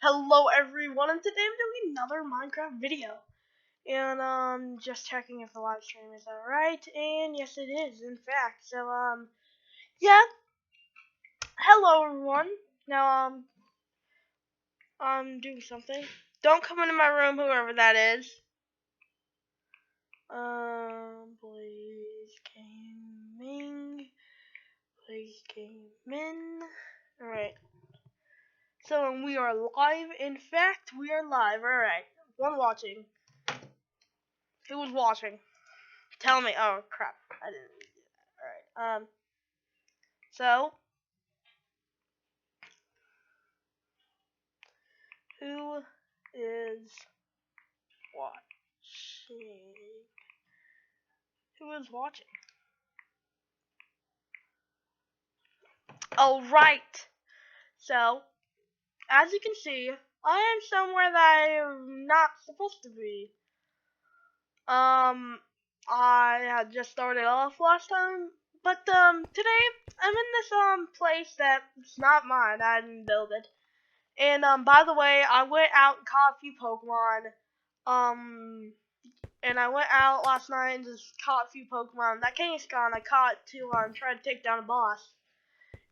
Hello everyone, and today I'm doing another Minecraft video. And just checking if the live stream is alright, and yes it is, in fact. So yeah. Hello everyone. Now I'm doing something. Don't come into my room, whoever that is. Please gaming. Alright. So when we are live, in fact, we are live. Alright. One watching. Who was watching? Tell me. Oh, crap. I didn't do that. Alright. So. Who is watching? Who is watching? Alright. So. As you can see, I am somewhere that I am not supposed to be. I had just started off last time, but today I'm in this place that's not mine. I didn't build it. And by the way, I went out and caught a few Pokemon. And I went out last night and just caught a few Pokemon. That Kangaskhan I caught to try to take down a boss.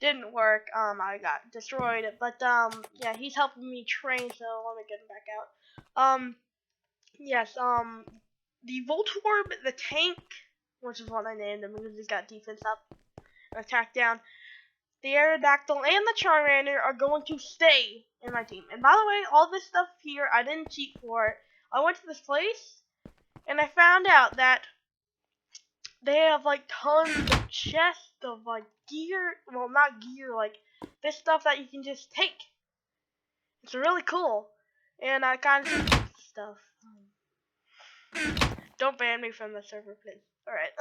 Didn't work. I got destroyed. But yeah, he's helping me train, so let me get him back out. Yes, the Voltorb, the tank, which is what I named him because he's got defense up and attack down. The Aerodactyl and the Charmander are going to stay in my team. And by the way, all this stuff here, I didn't cheat for it. I went to this place and I found out that they have like tons of chests of like gear. Well, not gear, like this stuff that you can just take. It's really cool. And I kind of stuff. Don't ban me from the server, please. Alright,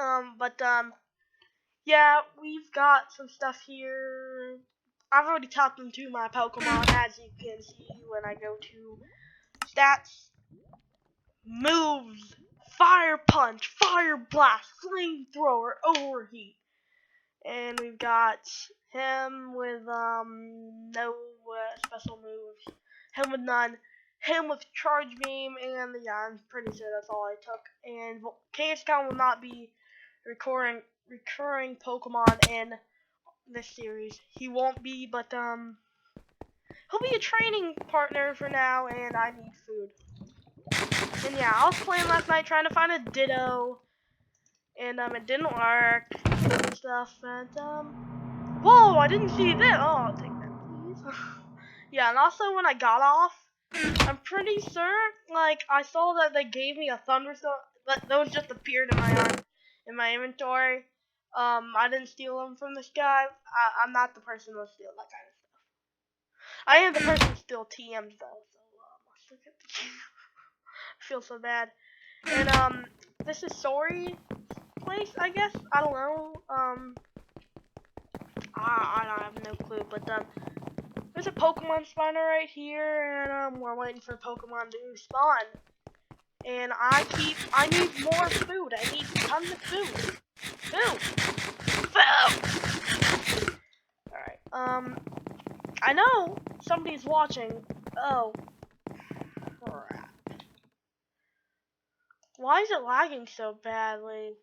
yeah, we've got some stuff here. I've already taught them to my Pokemon, as you can see when I go to stats, moves, fire punch, fire blast, flamethrower, overheat. And we've got him with, no special moves, him with none. Him with Charge Beam, and yeah, I'm pretty sure that's all I took. And Kangaskhan will not be recurring Pokemon in this series. He won't be, but he'll be a training partner for now, and I need food. And yeah, I was playing last night trying to find a Ditto, and it didn't work and stuff. And whoa, I didn't see that. Oh, I'll take that, please. Yeah, and also when I got off, I'm pretty sure, like, I saw that they gave me a thunderstorm, but those just appeared in my inventory. I didn't steal them from this guy. I'm not the person who steal that kind of stuff. I am the person who steal TMs though, so let's look at the I feel so bad. And this is Sorry place, I guess. I don't know. I have no clue, but there's a Pokemon spawner right here, and we're waiting for Pokemon to spawn. And I need more food. I need tons of food. Food. Alright, I know somebody's watching. Oh, crap. Why is it lagging so badly?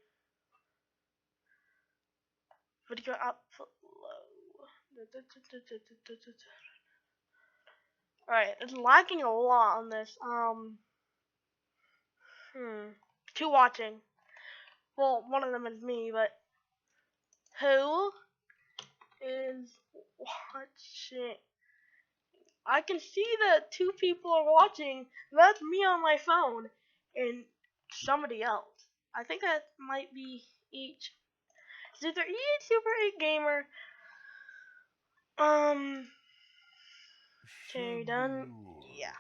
Video output low. Alright, it's lagging a lot on this. Two watching. Well, one of them is me, but who is watching? I can see that two people are watching. That's me on my phone and somebody else. I think that might be each. It's either Ehsuper8gamer. Okay, done. Yeah.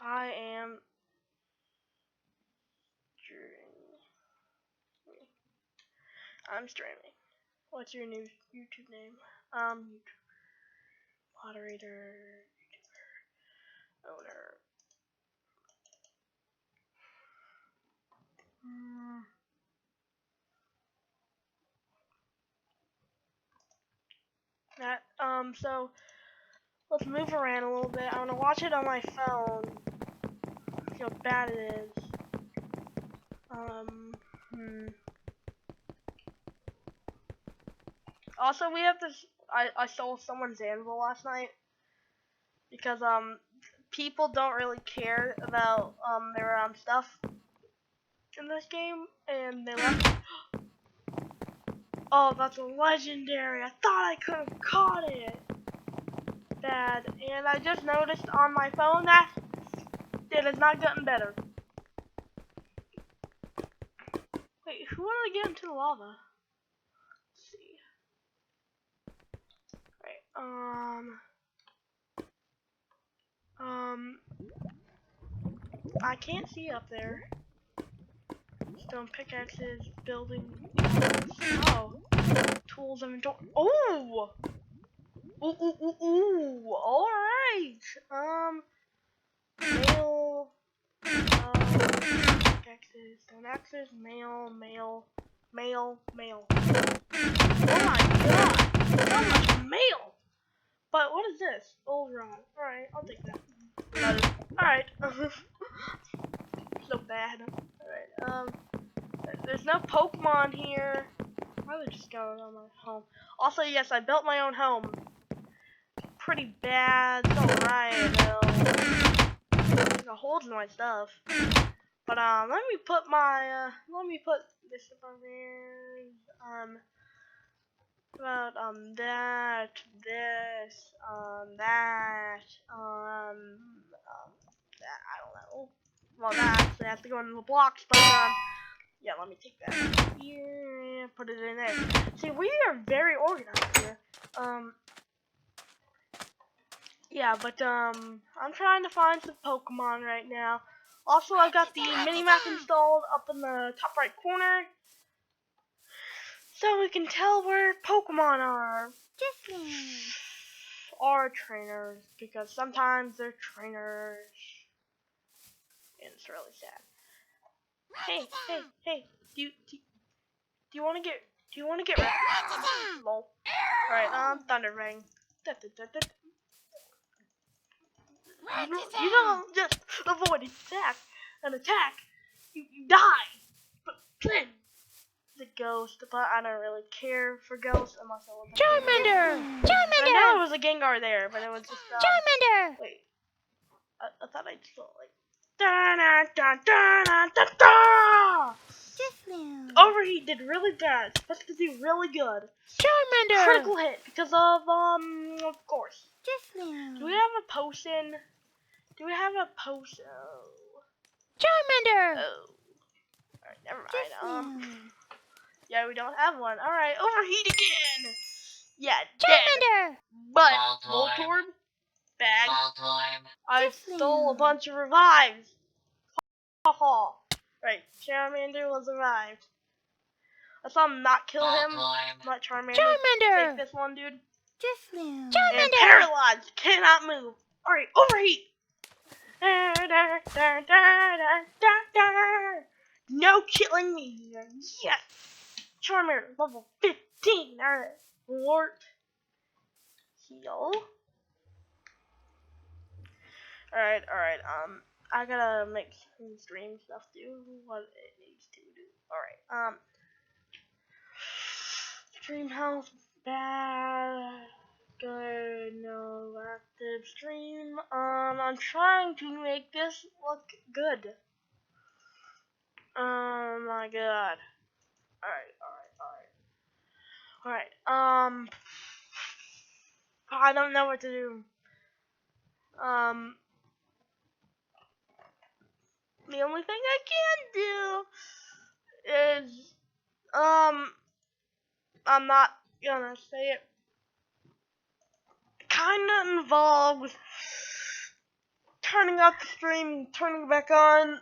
I am streaming. I'm streaming. What's your new YouTube name? Moderator, YouTuber, owner. So let's move around a little bit. I want to watch it on my phone. See how bad it is. Also, we have this. I stole someone's anvil last night because people don't really care about their stuff in this game, and they left. Oh, that's a legendary. I thought I could have caught it. Bad. And I just noticed on my phone that it has not gotten better. Wait, who wanted to get into the lava? Let's see. Right, I can't see up there. Stone pickaxes, building. Oh. Tools inventory. Oh! Ooh. Alright. Mail. Pickaxes, stone axes, mail. Oh my god! So much mail! But what is this? Old rod. Alright, I'll take that. Alright. So bad. Alright, there's no Pokemon here. Probably just going on my home. Also, yes, I built my own home. Pretty bad. It's alright, though. There's a holes in my stuff. But, let me put this over there. About, that, this, that, that, I don't know. Well, that actually has to go in the blocks, but, yeah, let me take that here, put it in there. See, we are very organized here. Yeah, but, I'm trying to find some Pokemon right now. Also, I've got the mini-map installed up in the top right corner, so we can tell where Pokemon are. Are trainers, because sometimes they're trainers. And it's really sad. Hey, do you wanna get rid of lol. Alright, Thunder Ring. You don't just avoid an attack. You die. But then the ghost, but I don't really care for ghosts unless it was a Charmander! I know it was a Gengar there, but it was just Charmander! wait. I thought I just felt like da. Overheat did really bad. It's supposed to do really good. Charmander! Critical hit because of course. Do we have a potion? Charmander! Oh. Alright, never mind. Yeah, we don't have one. Alright, overheat again! Yeah, Charmander! dead. But, Voltorb, bag. I stole a bunch of revives. Haha. Right, Charmander was revived. I saw him not kill him. Not Charmander. Charmander! Take this one, dude. Charmander! And paralyzed, cannot move. Alright, overheat. No killing me. Yes. Charmander, level 15. Alright. Wart. Heal. Alright. I gotta make some stream stuff do what it needs to do. Alright, stream health, bad, good, no active stream. I'm trying to make this look good. Oh my god. Alright, I don't know what to do. The only thing I can do is, I'm not gonna say it. Kinda involved with turning off the stream, turning it back on.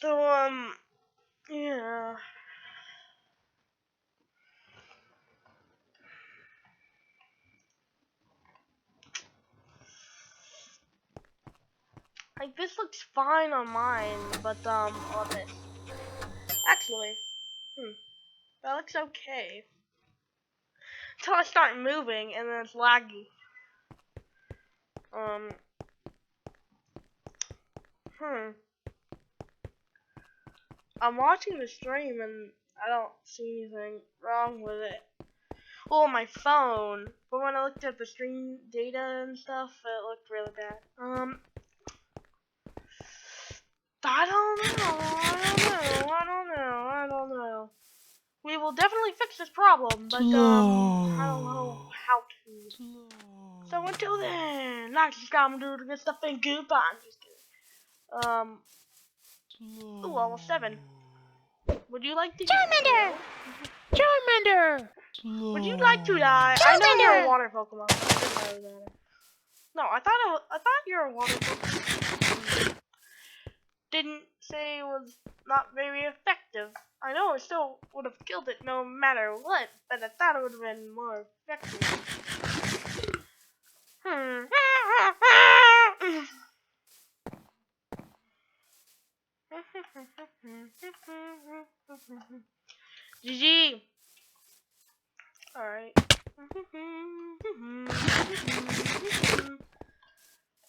So, yeah. Like, this looks fine on mine, but, on this. Actually, that looks okay. until I start moving, and then it's laggy. I'm watching the stream and I don't see anything wrong with it. Well, on my phone, but when I looked at the stream data and stuff, it looked really bad. I don't know. We will definitely fix this problem, but I don't know how to. So until then, like, subscribe, and do the good stuff, and goodbye. I'm just kidding. Ooh, level 7. Would you like to Charmander! Charmander! Would you like to die? I know you're a water Pokemon. I didn't know that. No, I thought you're a water Pokemon. Didn't say it was not very effective. I know it still would have killed it no matter what, but I thought it would have been more effective. GG. Alright.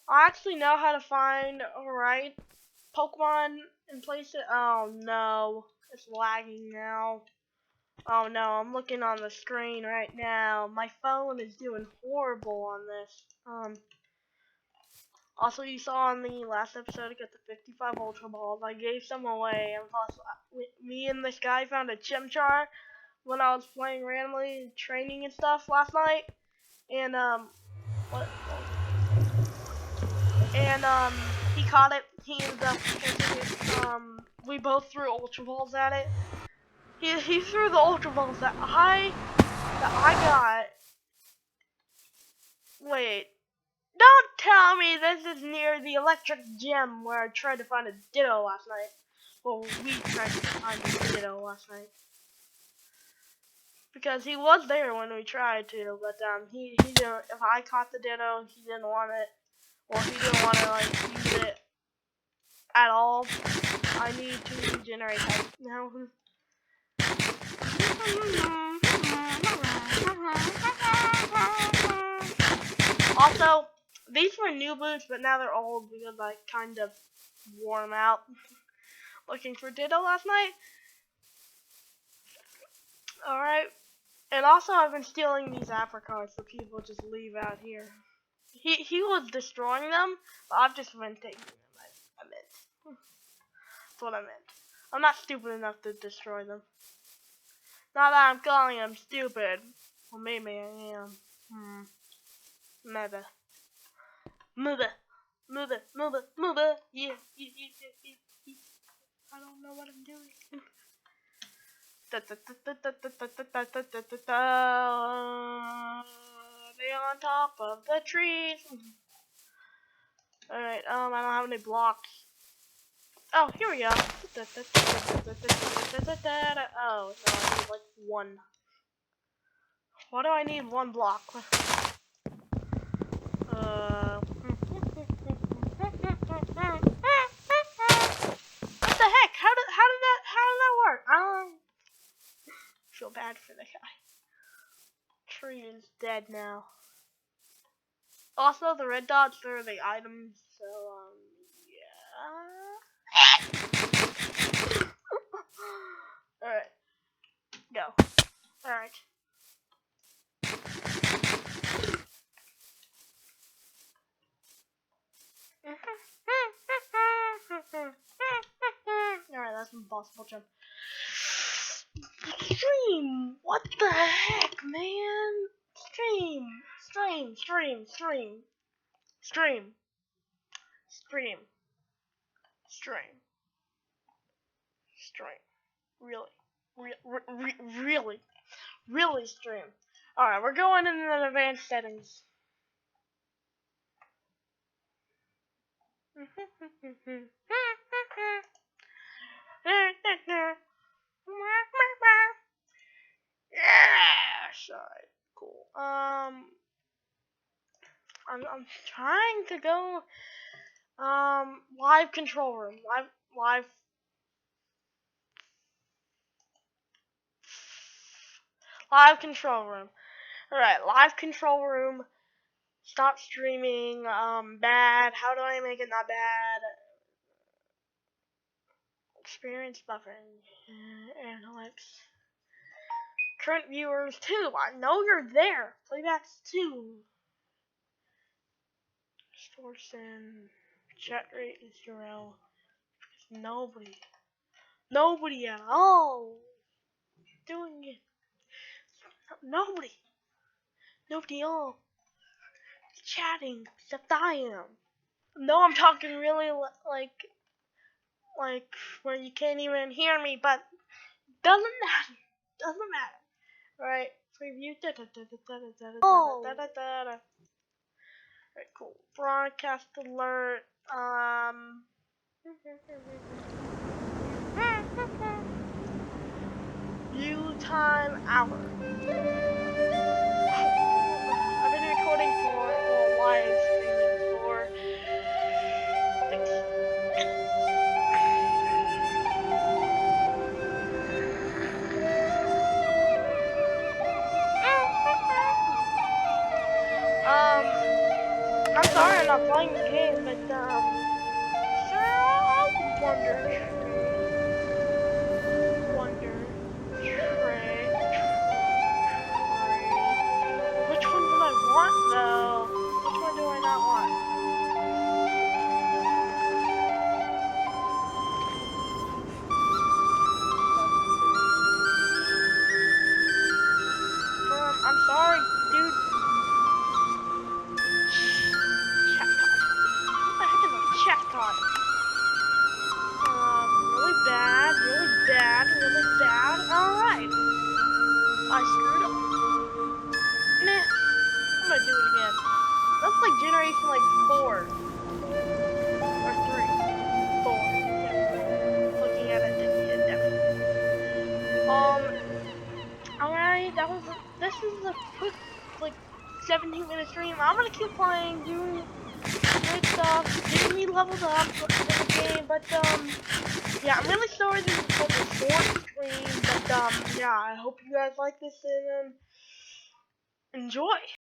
I actually know how to find alright Pokemon and place it. Oh no. It's lagging now. Oh no, I'm looking on the screen right now. My phone is doing horrible on this. Also, you saw in the last episode, I got the 55 Ultra Balls. I gave some away, and plus, me and this guy found a Chimchar when I was playing randomly, training and stuff last night. And, he caught it. He ended up catching it. We both threw Ultra Balls at it. He threw the Ultra Balls that I got. Wait. Don't tell me this is near the electric gym where I tried to find a Ditto last night. Well, we tried to find a Ditto last night. Because he was there when we tried to, but he didn't. If I caught the Ditto, he didn't want it, or he didn't want to like use it at all. I need to regenerate that now. Also, these were new boots, but now they're old because I kind of wore them out looking for Ditto last night. Alright. And also, I've been stealing these apricots that people just leave out here. He was destroying them, but I've just been taking them. I meant. That's what I meant. I'm not stupid enough to destroy them. Not that I'm calling them stupid. Well, maybe I am. Maybe. Yeah. I don't know what I'm doing. They on top of the trees. Alright, I don't have any blocks. Oh, here we go. Oh, no, I need like one. Why do I need one block? What the heck? How did that work? I don't feel bad for the guy. Tree is dead now. Also, the red dots are the items, so yeah. Alright. Go. Alright. Alright, that's an impossible jump. Stream! What the heck, man? Stream! Really stream. Alright, we're going in the advanced settings. Yes, alright, cool. I'm trying to go live control room. Live control room. Alright, live control room. Stop streaming. Bad. How do I make it not bad? Experience buffering. Analytics. Current viewers 2. I know you're there. Playbacks 2. Distortion. Chat rate is 0. Nobody at all doing it. Nobody at all chatting except I am. No, I'm talking really like where you can't even hear me, but doesn't matter. Doesn't matter. Alright, preview. Oh. Alright, cool. Broadcast alert. View time hour. I've been recording for, well, live streaming for 6. I'm sorry I'm not playing the game, but, sir, Tray. Which one would I want, though? Which one do I not want? I'm sorry, dude. Chat card. What the heck is a chat card? Really bad, really bad, really bad. Alright. I screwed up. Meh. I'm gonna do it again. That's like generation like 4. Or 3. 4. Yeah. Looking at it, yeah, definitely. Alright, this is a quick, like, 17-minute stream. I'm gonna keep playing, doing great stuff, getting me leveled up for the game, but, yeah, I'm really sorry this is such a short stream, but, yeah, I hope you guys like this and, enjoy.